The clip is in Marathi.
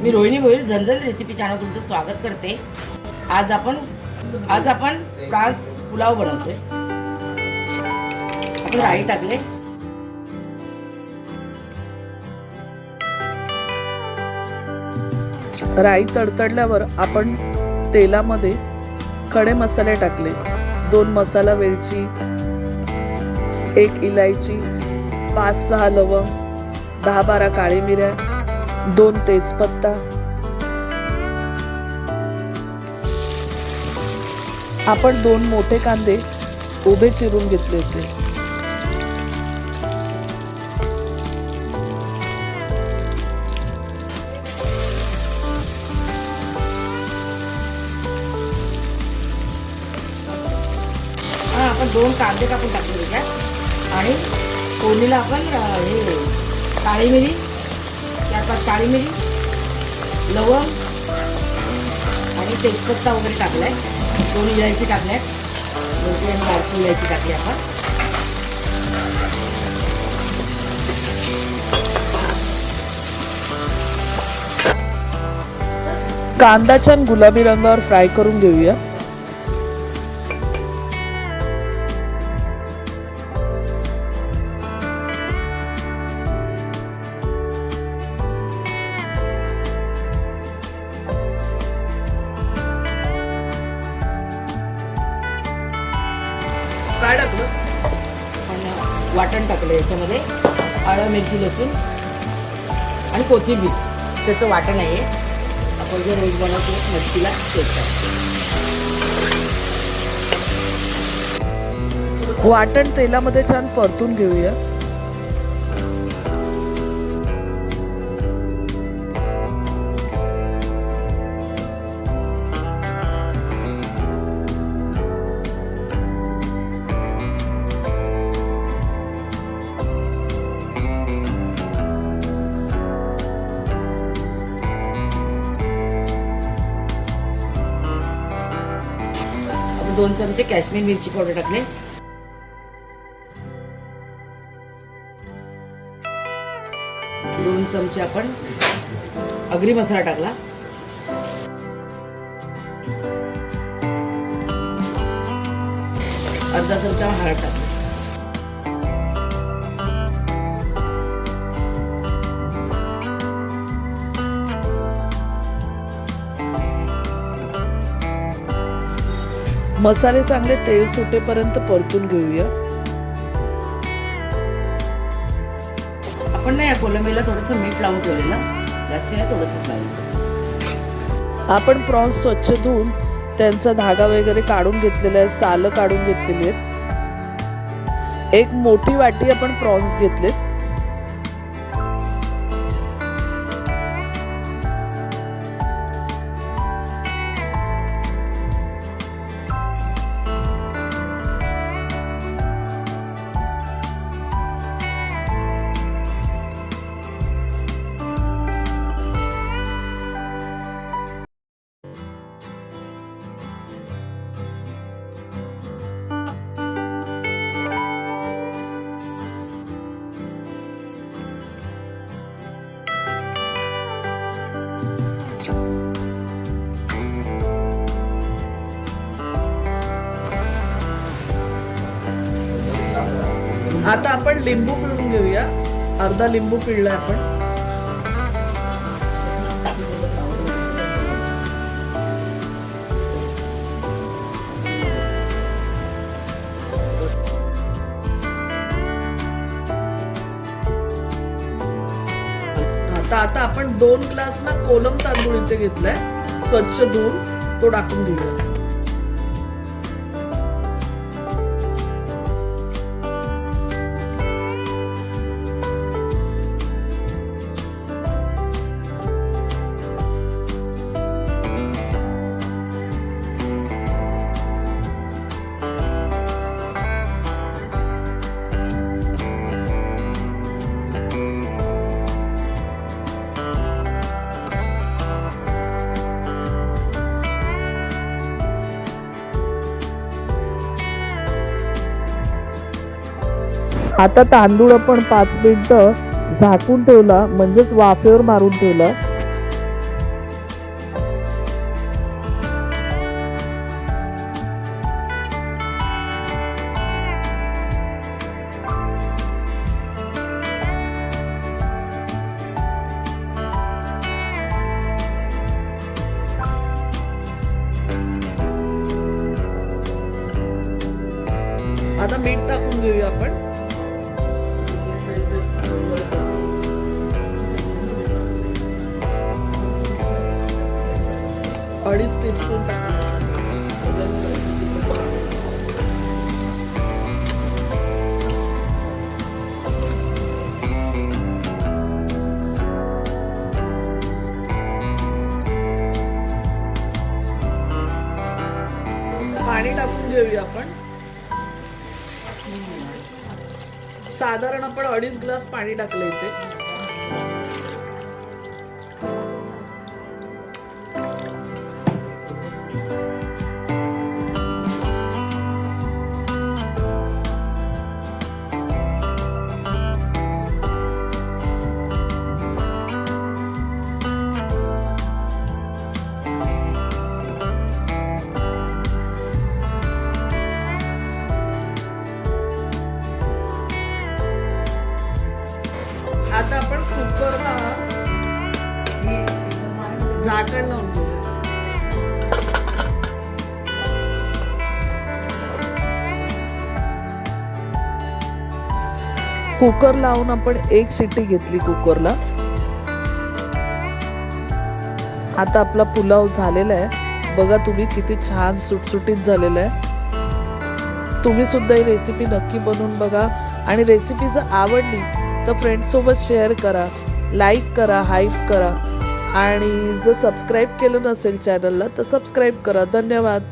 मी रोहिणी भोईर झणझण रेसिपी चॅनल तुमचं स्वागत करते। आज आपण फ्रान्स पुलाव बनवतोय। आपण राई टाकले, राई तडतडल्यावर आपण तेलामध्ये खडे मसाले टाकले। 2 मसाला वेलची, 1 इलायची, 5-6 लवंग, 10-12 काळी मिऱ्या, 2 तेजपत्ता। आपण 2 मोठे कांदे उभे चिरून घेतले होते। आपण 2 कांदे कापून टाकले त्याच्यात आणि फोडणीला आपण हे काळी मिरी, 4-5 काळी मिरी, लवंग आणि तेजपत्ता वगैरे टाकलाय। 2 इलायची टाकल्यात, मोठी आणि बारकी इलायची टाकली आपण। कांदा छान गुलाबी रंगावर फ्राय करून घेऊया। काय टाकलं? आपण वाटण टाकलं याच्यामध्ये, आलं, मिरची, लसूण आणि कोथिंबीर, त्याचं वाटण आहे। आपण जे रोज बनवतो मच्छीला तेच वाटण तेलामध्ये छान परतून घेऊया। आपण 2 चमचे काश्मीर मिरची पावडर टाकले, 2 चमचे आपण आगरी मसाला टाकला, अर्धा चमचा हळद टाकली, मसाले चांगले तेल सुटेपर्यंत परतून घेऊया। आपण ना या कोलंबीला थोडंसं मीठ लावून ठेवलेलं, जास्त नाही, थोडंसंच लावलं। आपण प्रॉन्स स्वच्छ धुवून त्यांचा धागा वगैरे काढून घेतलेला आहे, सालं काढून घेतलेली आहेत। 1 मोठी वाटी आपण प्रॉन्स घेतलेत। आता आपण लिंबू पिळून घेऊया। अर्धा लिंबू पिळलाय आपण। आता आपण 2 ग्लास ना कोलम तांदूळ इथे घेतलाय, स्वच्छ धुवून तो टाकून घेऊया। आता तांदूळ आपण 5 मिनिटं झाकून ठेवला, म्हणजेच वाफेवर मारून ठेवला। मीठ टाकून घेऊया आपण. अडीच टीस्पून टाकूया. पाणी टाकून घेऊया आपण. साधारण आपण 2.5 ग्लास पाणी टाकलं इथे. आता आपण कुकरला झाकण लावून घेऊया. कुकर लावून आपण 1 शिट्टी घेतली कुकरला. आता आपला पुलाव झालेला आहे. बघा तुम्ही किती छान सुटसुटीत झालेला आहे. तुम्ही सुद्धा ही रेसिपी नक्की बनवून बघा आणि रेसिपी जर आवडली तर फ्रेंड्ससोबत शेअर करा, लाईक करा, हाईप करा आणि जर सबस्क्राईब केलं नसेल चॅनलला तर सबस्क्राईब करा. धन्यवाद.